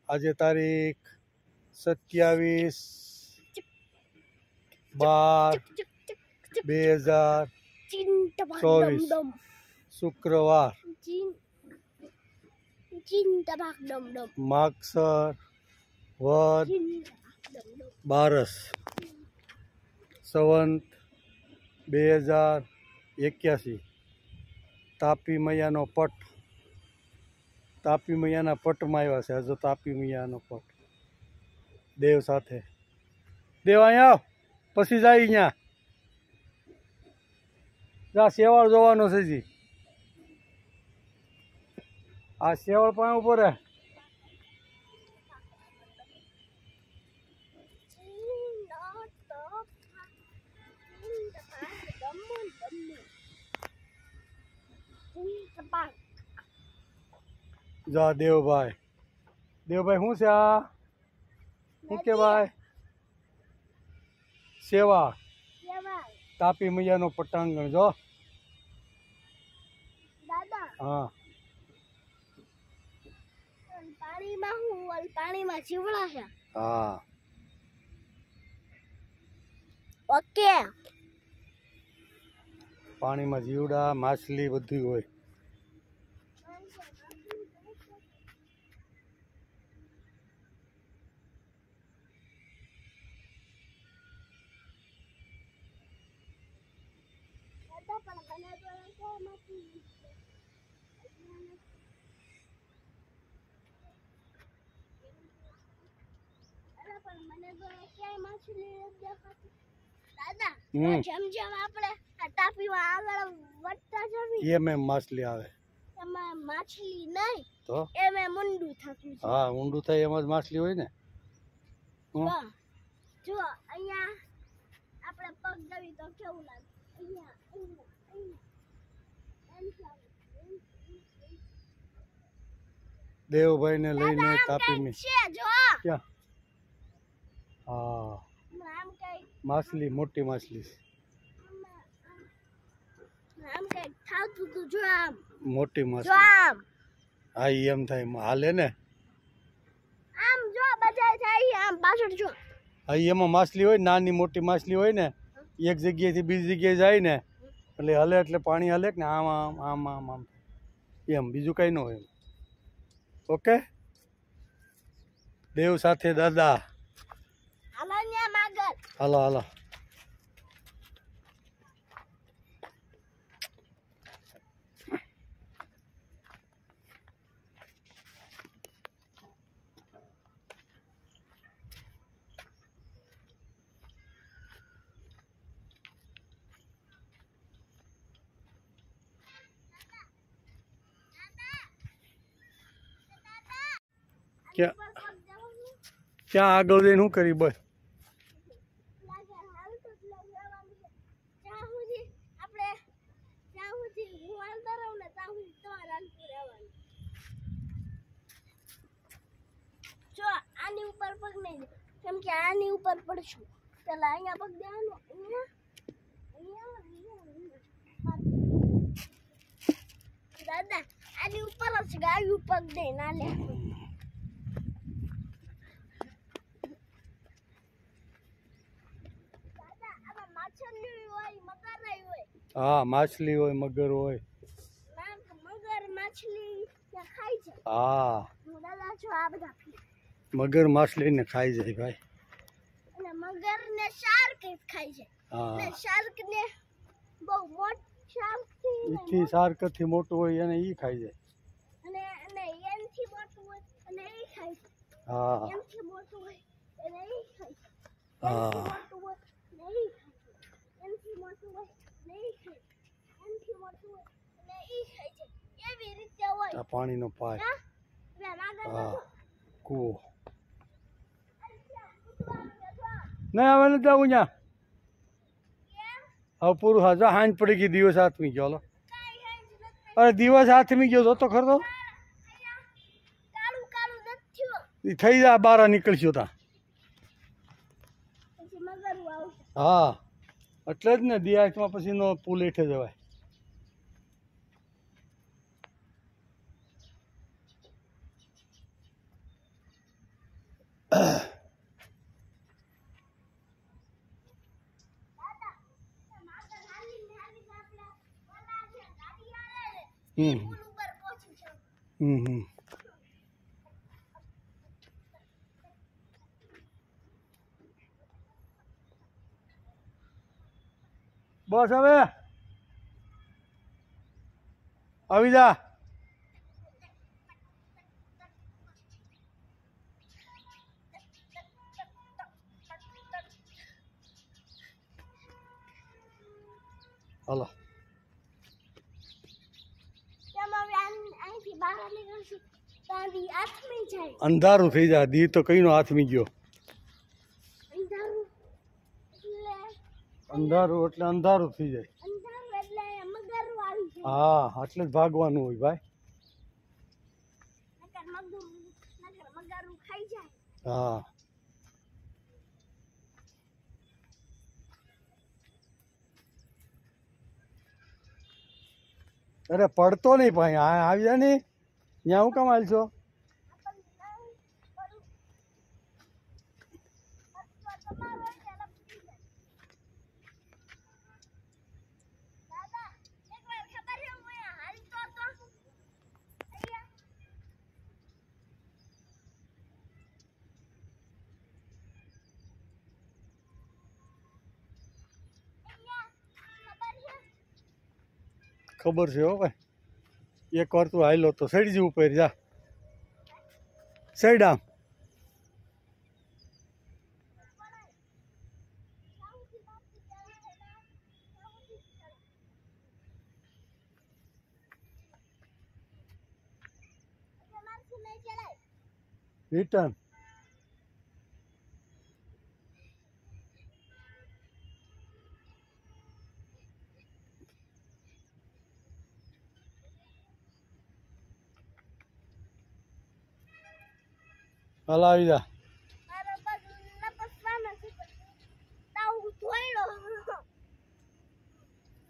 આજે તારીખ 27/12/2024 શુક્રવાર માગસર વદ બારસ સંવંત 2081 તાપી મૈયાનો પટ તાપી મૈયાના પટમાં આવ્યા છે. હજુ તાપી મૈયાનો પટ દેવ સાથે. દેવ અહીંયા આવ પછી જાય અહીંયા જા શેવાળ જોવાનો છે. જી આ શેવાળ પણ ઉભો રહે. જા દેવભાઈ શું છે આ? શું કે ભાઈ? સેવા તાપી મૈયાનો પટાંગણ જો. હા પાણીમાં જીવડા છે. હા ઓકે. પાણીમાં જીવડા માછલી બધું હોય. જેમ જેમ આપણે તાપીમાં આગળ વધતા જઈએ એમ માછલી આવે. એમાં માછલી નહીં તો એમ ઊંડું થતું. હા ઊંડું થાય એમ જ માછલી હોય ને. જો અહીંયા આપણે પગ દવી તો કેવું લાગે. દેવભાઈ ને લઈને તાપી માં ક્યાં? હા માછલી મોટી માછલી મોટી માછલી. હા એમ થાય હાલે ને. હા એમાં માછલી હોય નાની મોટી માછલી હોય ને એક જગ્યાએથી બીજી જગ્યાએ જાય ને એટલે હલે એટલે પાણી હલે ને આમ આમ આમ આમ આમ એમ બીજું કઈ ન હોય. ઓકે દેવ સાથે દાદા. હાલો હાલો. ક્યાં આગળ જઈને શું કરી બસ? જો આની ઉપર પગ નહીં કેમ કે આની ઉપર પડશું પેલા અહીંયા પગ દેવાનો. દાદા આની ઉપર જ ગાયું પગ દે ના લે. હા માછલી હોય મગર હોય. મગર માછલી ખાઈ જાય. હા દાદા જો આ બધા મગર માછલી ને ખાઈ જાય ભાઈ. અને મગર ને શાર્ક ખાઈ જાય. હા શાર્ક ને બહુ મોટું શાર્ક થી મોટું હોય એને ઈ ખાઈ જાય. અને એનથી મોટું હોય અને ઈ ખાઈ જાય. હા એનથી મોટું હોય અને ઈ ખાઈ જાય. હા મોટું હોય ને ઈ ખાઈ જાય. એનથી મોટું હોય ને ઈ ખાઈ જાય. એનથી મોટું હોય અને ઈ ખાઈ જાય. એવી રીતે હોય આ પાણીનો પાય. હા કૂવો નહીં હવે નથી જવું ત્યાં. હવે પૂરું હા જો હાંજ પડી ગઈ દિવસ હાથમી ગયો. હલો અરે દિવસ હાથમી ગયો જોતો ખરો. એ થઈ જાય બહાર નીકળશું તા. હા એટલે જ ને દિયાસમાં પછી નો પુલ હેઠે જવાય. બસ હવે આવી જા. હાલો અંધારું થઈ જાય. દી તો કઈનો હાથમી ગયો. અંધારું એટલે અંધારું થઈ જાય. હા એટલે જ ભાગવાનું હોય ભાઈ. હા અરે પડતો નહીં ભાઈ. આવી જા ને. ત્યાં હું કામ હાલ છો? ખબર છે હો ભાઈ. એક વાર તું હાલો તો સડી જ ઉપર જા. સૈડ આમ. રિટર્ન. હાલ આવી જા.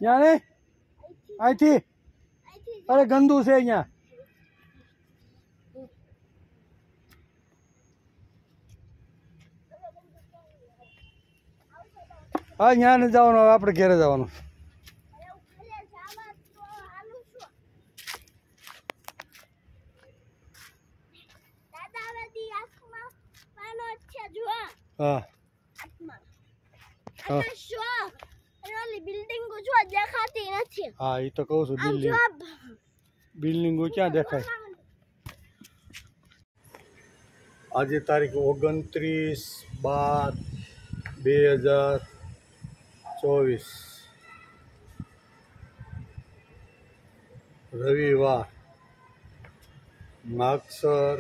ત્યાં ને અહીંથી. અરે ગંદુ છે અહીંયા. હા ત્યાં ને જવાનું. હવે આપણે ઘેરે જવાનું. હા હા એ તો કહું છું. બિલ્ડિંગો ક્યાં દેખાય? આજે તારીખ 29/12/2024 રવિવાર. માગસર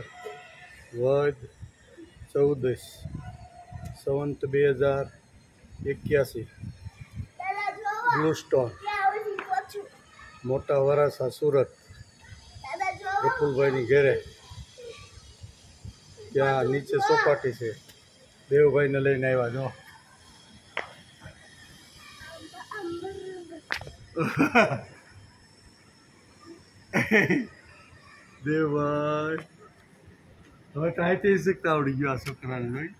વદ 14 સંવંત 2081. બ્લુ સ્ટોન મોટા વરાસા સુરત વિપુલભાઈની ઘેરે. ત્યાં નીચે ચોપાટી છે. દેવભાઈને લઈને આવ્યા જો. દેવભાઈ હવે કાંઈથી શીખતા આવડી ગયો આ છોકરાને. ભાઈ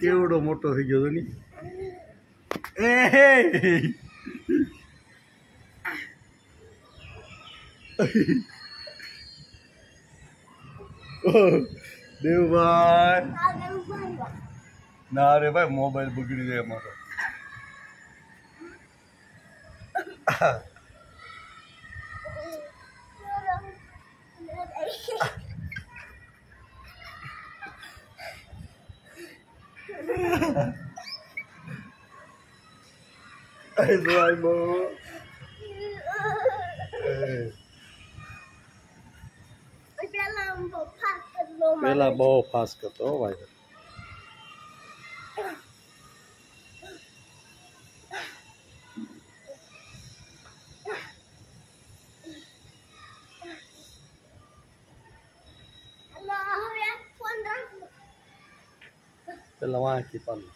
કેવડો મોટો થઈ ગયો તો નહીં. દેવભાઈ ના રે ભાઈ મોબાઈલ બગડી જાય અમારો. પેલા બહુ ફાસ્ટ કરતો હો ભાઈ. પેલા વાંચી પાડો.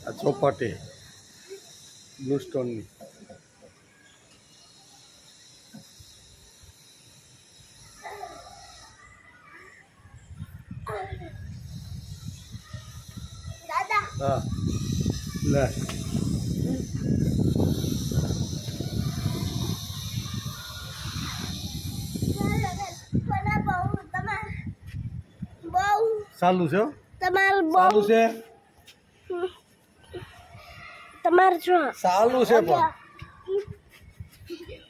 આ ચોપાટી બ્લુ સ્ટોનની. દાદા હા લે ચાલુ છે હો? તમારું ચાલુ બહુ છે તમારું જો ચાલુ છે પણ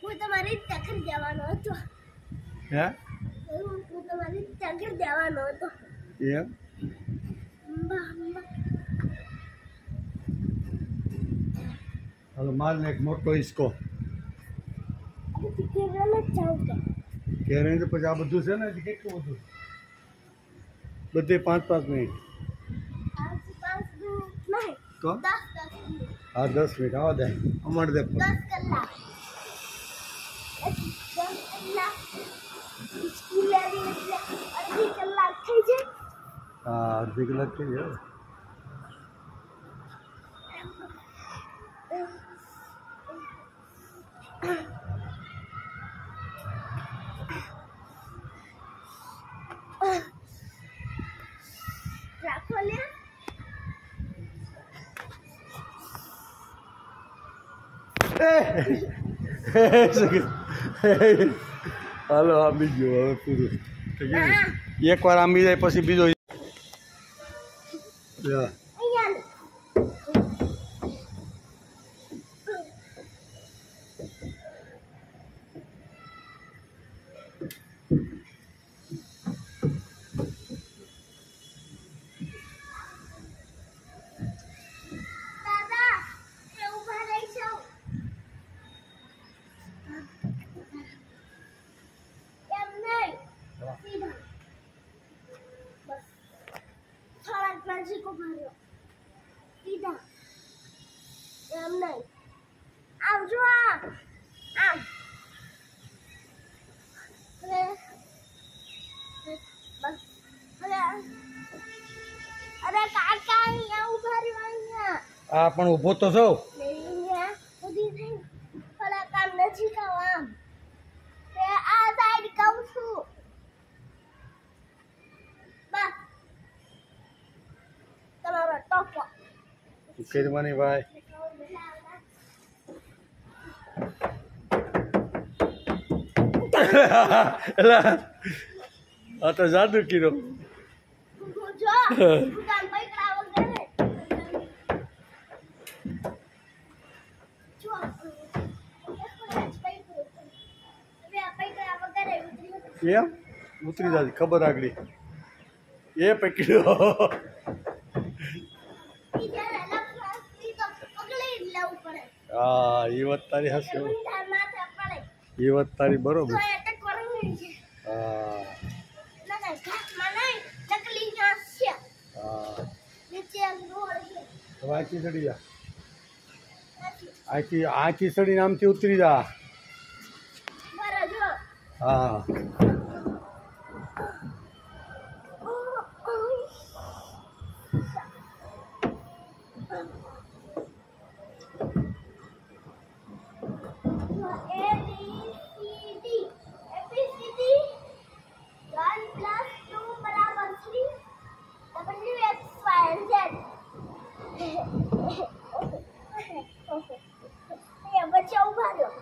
હું તમારી ટક્કર દેવાનો હતો. હે હું તમારી ટક્કર દેવાનો હતો. એમ હાલો મારને એક મોટો હિસકો ઘેરે તો પછી આ બધું છે ને હજી કેટલું બધું બધે 5-5 મિનિટ તો હા 10 મિનિટ આવા દે અમારે દે 10 કલાક સ્કૂલે આવીને અડધી કલાક થઈ જાય. હા અડધી કલાક થઈ જાય. રાખો લે હાલો આ બીજું હવે પૂરું એકવાર આંબી જાય પછી બીજો લે. દાદા એ ઉભા રહી જાઓ. એમ નહીં સીધા બસ થોડા નજીક ઉભા રહ્યો સીધા એમ નહીં આમ જો આમ બસ અરે કાકા અહીંયા ઉભા રહ્યો અહીંયા આ પણ ઊભો તો છો અહીંયા ઉધી થઈ થોડા કામ નજીક આવો આમ તે આ સાઈડ કહું છું બસ તમારો ટોપો કેરમાની ભાઈ એલા આ તો જાદુ કીધો. જો દુકાન પૈકડા વગર જો પૈકડા વગર એમ ઉતરી જાય ખબર આગળી એ પકડ્યો. હા એ વાત તારી હશે એ વાત તારી બરોબર. હા હા હવે આથી ચડી જા આથી ચડીને આમથી ઉતરી જા. હા બચ્ચા ઉભા રહ્યો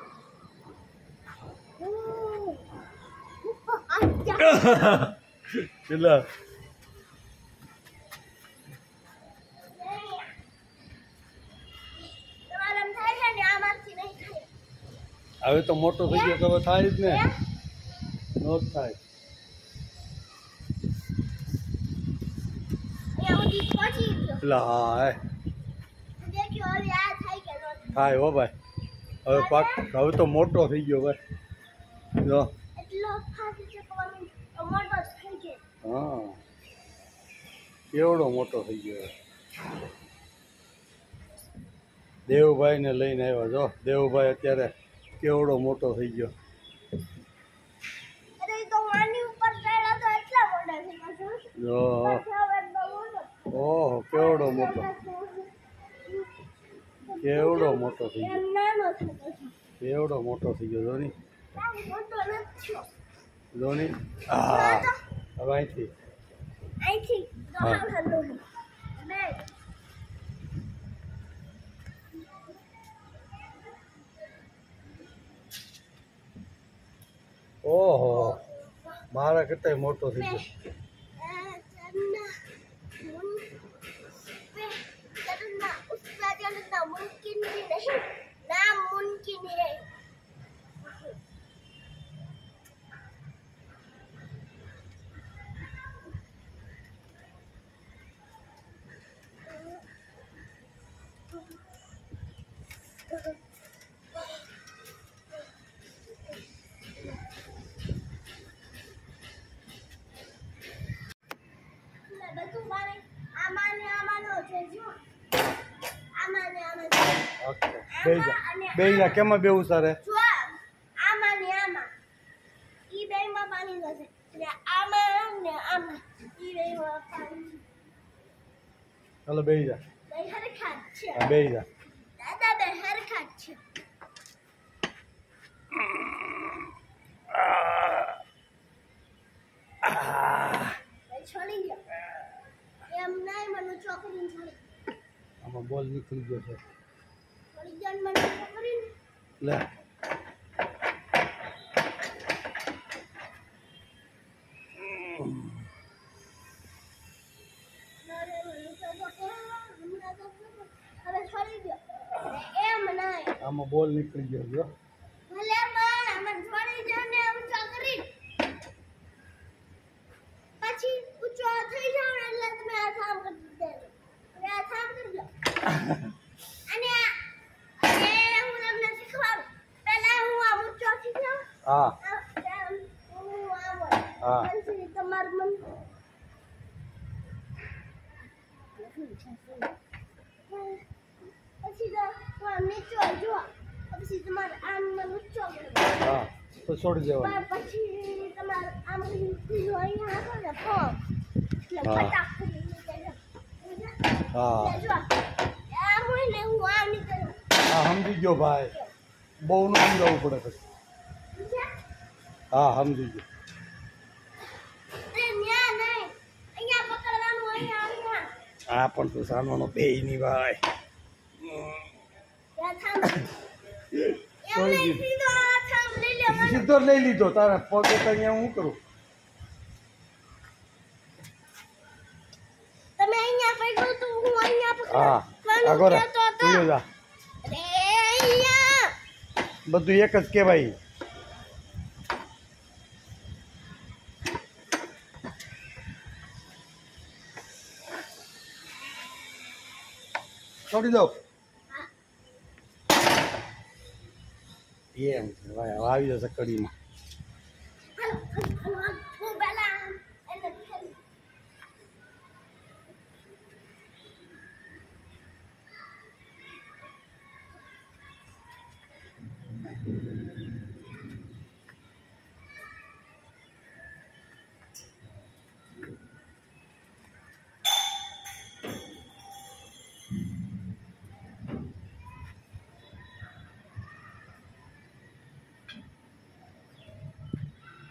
કેટલા હવે તો મોટો થઈ ગયો તો હવે થાય જ ને નો જ થાય. એટલે હા હે થાય હો ભાઈ હવે પાક હવે તો મોટો થઈ ગયો ભાઈ જો હા કેવડો મોટો થઈ ગયો. દેવુભાઈને લઈને આવ્યા જો દેવુભાઈ અત્યારે કેવડો મોટો થઈ ગયો. જો ઓહો કેવડો મોટો કેવડો મોટો થઈ એમ નાનો થતો છે. ગયો, કેવડો મોટો થઈ ગયો ધોની, આમ મોટો નથી થયો. ધોની. હા હવે અહીંથી અહીંથી હા. દોહાડો બે ઓહો મારા કરતા મોટો થઈ બે ગયો. चलना चलना उसका चलना मुमकिन भी नहीं नामुमकिन है. બધું મારે આમાંને આમાંનો છે જો આમાંને આમાં ઓકે બેહી જા કેમાં બેવું સારે? જો આમાંને આમાં ઈ બેમાં પાણી નથી એટલે આમાં ને આમાં ઈ બેમાં પાણી ચાલો બેહી જા. બે હરખા જ છે. હા બેહી જા. દાદા બે હરખા જ છે. છોડી ગયો એમ નહીં મને ચોકડીને છોડી આમાં બોલ નીકળી ગયો છે. છોડી ગયો ને મને ચોકડીને લે હવે છોડી ગયો એમ નહીં આમાં બોલ નીકળી ગયો જો. ભલે પણ મને છોડી ગયો ને એમ ચોકડી પછી ઊંચો થઈ જાવ ને એટલે તમે આ કામ કરી દેજો. હવે આ કામ કરજો અને હું તમને શીખવાડું. પહેલા હું આ ઊંચો થઈ જાઉં હા હા. પછી તમારું મન પછી તો આમ નીચો જો પછી તમારે આમ ઊંચો કરવો. હા તો છોડી દેવાનું. પછી તમારે આમ સીધો અહીંયા આપો ને પગ એટલે હા. ફટાક કરીને નીચે જાઓ. હા એટલે જો આમ હોય ને હું આમ નીકળું હા સમજી ગયો ભાઈ, બહુ ન સમજાવવું પડે પછી. હા સમજી ગયો. ન્યા નહીં અહીંયા પકડવાનું અહીંયા હા પણ તું સાનવાનો બેય ની ભાઈ. ત્યાં થાંભ એમ છોડી નહીં દીધું. સીધો આ થાંભ લઈ લેવાનો. સીધો જ લઈ લીધો, તારા પગ હતા અહીંયા હું કરું? તમે અહીંયા પકડો તો હું અહીંયા પકડું. હા પણ હું આગળ કહેતો હતો. તું જા. અરે અહીંયા બધું એક જ કહેવાય. છોડી દો એમ છે ભાઈ. હવે આવી જશે કડીમાં. હાલો, હાલો, હાલો. હું પહેલા એને ફેરી.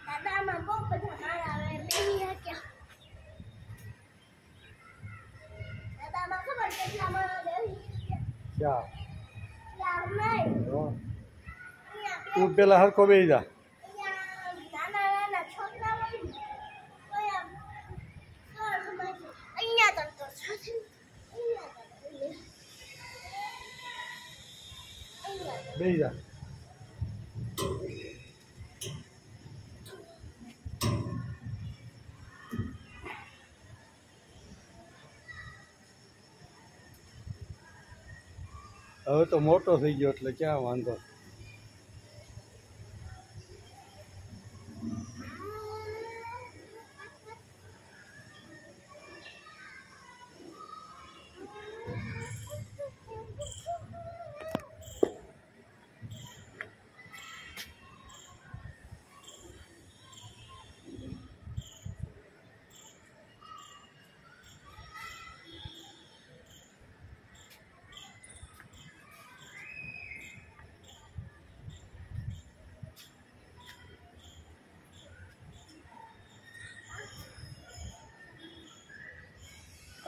દાદામાં બહુ બધા માળા આવે બેહી હક્યા. દાદામાં ખબર કેટલા માળા બેહી હક્યા. ક્યાં? યાર નહીં. હો. અહીંયા બે તું પેલા હરખો બેસી જા. અહીંયા નાના નાના છોકરા હોય ને તો આમ સર સમાજ અહીંયા તમ તો સાથે અહીંયા બેસી જા. હવે તો મોટો થઈ ગયો એટલે ક્યાં વાંધો.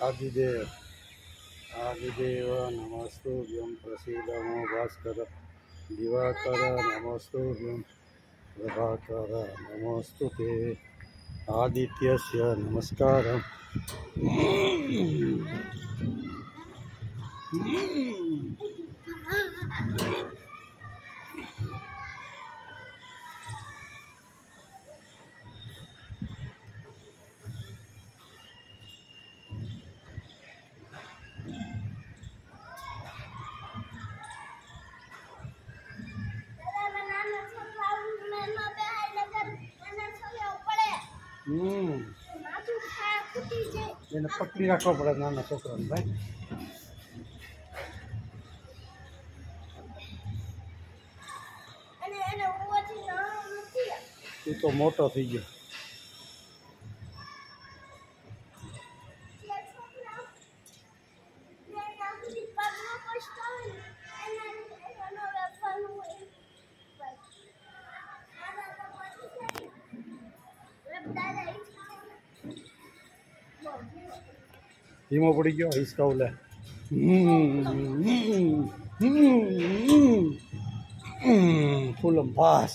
आदिदेव आदिदेव नमस्तुभ्यं प्रसीदमो भास्कर दिवाकर नमस्तुभ्यं प्रभाकर नमोस्तुते आदित्यस्य नमस्कारम् એને પકડી રાખવા પડે નાના છોકરાને ભાઈ. તું તો મોટો થઈ ગયો. ધીમો પડી ગયો હિસકાવ લે. ફૂલ ફાસ.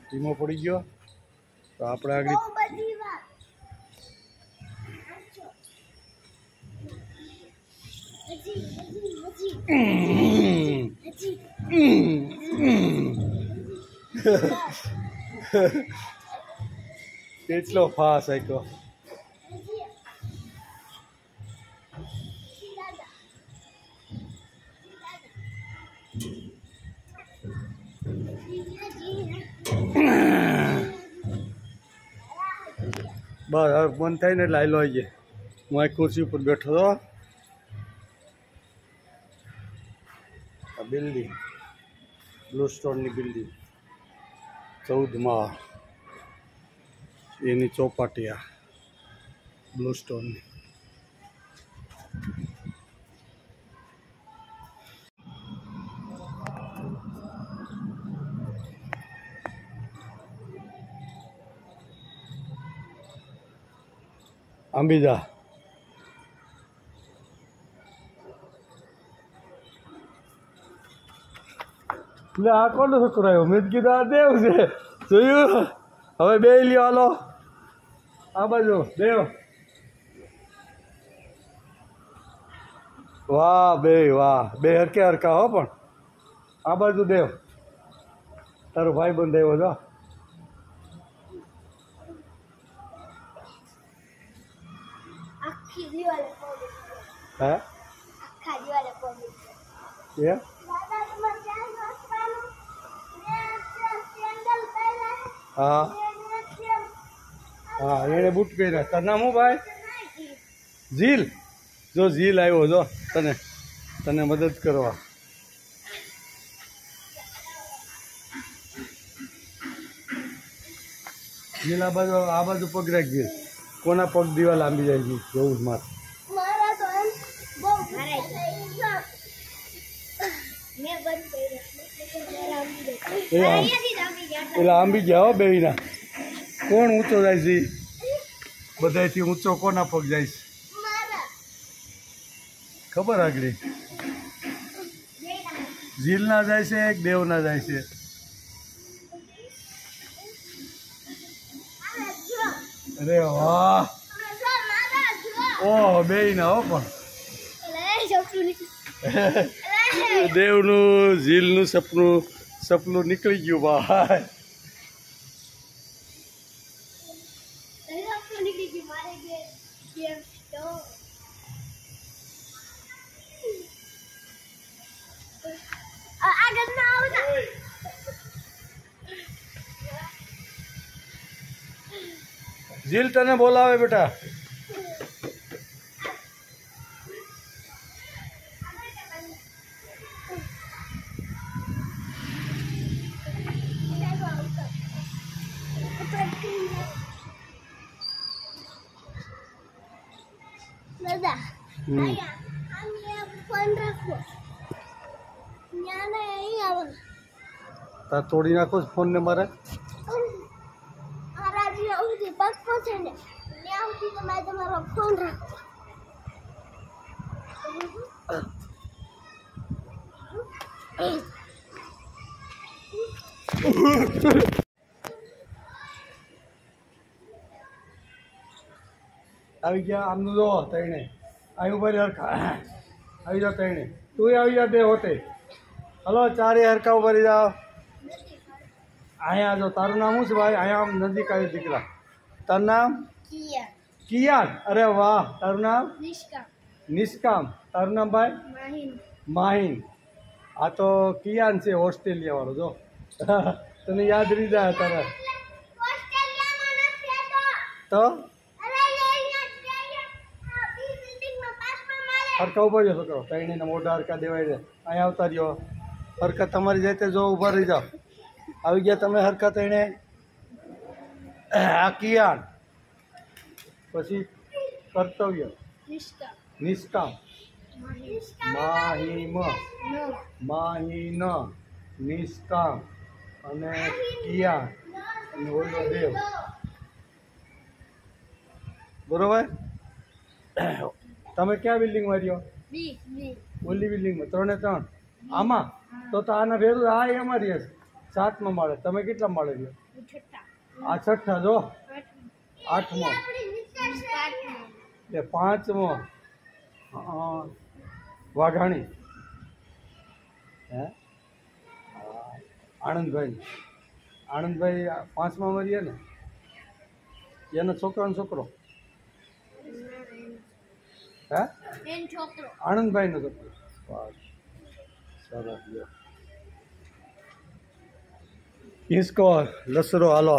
ધીમો પડી ગયો તો આપણે આગળ કેટલો ફાસ આપ્યો. બસ હવે મન થાય ને એટલે આયલો આવી જાય. હું આ ખુરશી ઉપર બેઠો હતો. આ બિલ્ડિંગ બ્લુ સ્ટોનની બિલ્ડિંગ 14 એની ચોપાટિયા બ્લુ સ્ટોનની. અંબિજા એટલે આ કોનો છોકરો આવ્યો? મેં કીધું આ દેવ છે. જોયું? હવે બે લ્યો હાલો આ બાજુ. દેવ વાહ વાહ બે હરકે હરકા હો. પણ આ બાજુ દેવ તારો ભાઈ બંધ આવ્યો છો. હે એ હા હા એને બૂટ પહેર્યા. તારું નામ શું ભાઈ? ઝીલ. જો ઝીલ આવ્યો જો તને મદદ કરવા. ઝીલ આ બાજુ પગ રાખ. ઝીલ કોના પગ દીવા લાંબી જાય છે જોવું જ મારે. એટલે આંબી ગયા હો બેવીના. કોણ ઊંચો જાય છે? બધાથી ઊંચો કોના પગ જાય છે ખબર? આગળ ઝીલના જાય છે એક દેવના જાય છે. અરે વાહ ઓહ બેયના હો. પણ દેવનું ઝીલનું સપનું નીકળી ગયું ભાઈ. ઝીલ તને બોલાવે બેટા. દાદા હમ. અહીંયા આમ ફોન રાખો ત્યાં ને અહીં આવો તાર તોડી નાખો ફોન ને મારે મારા જ્યાં સુધી પગ પહોંચે ને ત્યાં સુધી તમારે તમારો ફોન રાખો આવી ગયા આમનું જો તઈને અહીં ઉપર હરખા આવી જાઓ તઈને તું આવી જા બે હોતે હલો ચારે હરખા ઉપર જાઓ અહીંયા જો તારું નામ શું છે ભાઈ અહીંયા આમ નજીક આવી દીકરા તારું નામ કિયા કિયાન અરે વાહ તારું નામ નિષ્કા નિષ્કામ તારું નામ ભાઈ માહિન માહિન આ તો કિયાન છે ઓસ્ટ્રેલિયા વાળો જો તને યાદ રહી જાય તારે ઓસ્ટ્રેલિયામાં નથી તો તો અરે અહીંયા બિલ્ડિંગમાં પાસમાં મારે હરખા ઉભા રહ્યો છોકરો તઈને મોઢા હરખા દેવાય છે અહીંયા આવતા રહ્યો હરખા તમારી જાતે જો ઊભા રહી જાઓ આવી ગયા તમે હરખા તઈને આ કિયાન પછી કર્તવ્ય નિષ્કા નિષ્કામ માહિમ નો માહિન નિષ્કામ અને કિયાન અને ઓલો દેવ બરોબર તમે ક્યાં બિલ્ડિંગમાં રહ્યો બી બી ઓલી બિલ્ડિંગમાં 3 ને 3 આમાં તો આના ભેરું આ એમાં રહે છે 7મા માળે તમે કેટલા માળે રહ્યો છઠ્ઠા આ 6ઠા જો 8મો એ 5મો વાઘાણી હે આનંદભાઈ 5મા મરીએ ને એનો છોકરાનો છોકરો હે એન છોકરો આનંદભાઈનો છોકરો વાહ સરસ લ્યો इसको लसरो हालो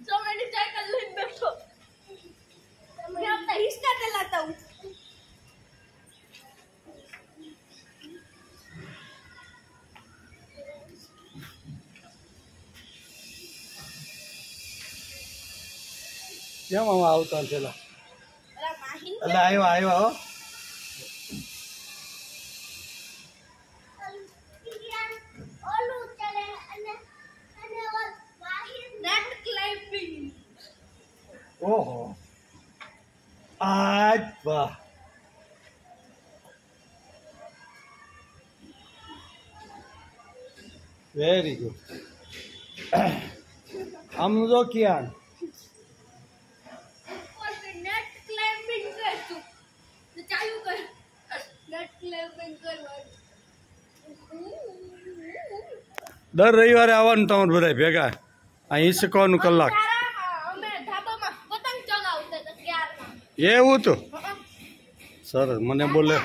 so many cycle lane बैठो मैं अपना हिस्सा चलाता हूँ क्या मामा आवता चला अरे माहिन એટલે આવ્યા હો ઓલું ચલે અને નેટ ક્લાઇમ્બિંગ ઓહો આજ વાહ વેરી ગુડ આમ જો કિયાન નેટ ક્લાઇમ્બિંગ કર તું તો ચાલુ કર નેટ ક્લાઇમ્બિંગ કરવાનું દર રવિવારે આવવાનું તમારે બધા ભેગા અહીં શીખવાનું કલાક અમે ધાબામાં પતંગ ચગાવતા હતા ત્યારમાં એવું તો સરસ મને બોલે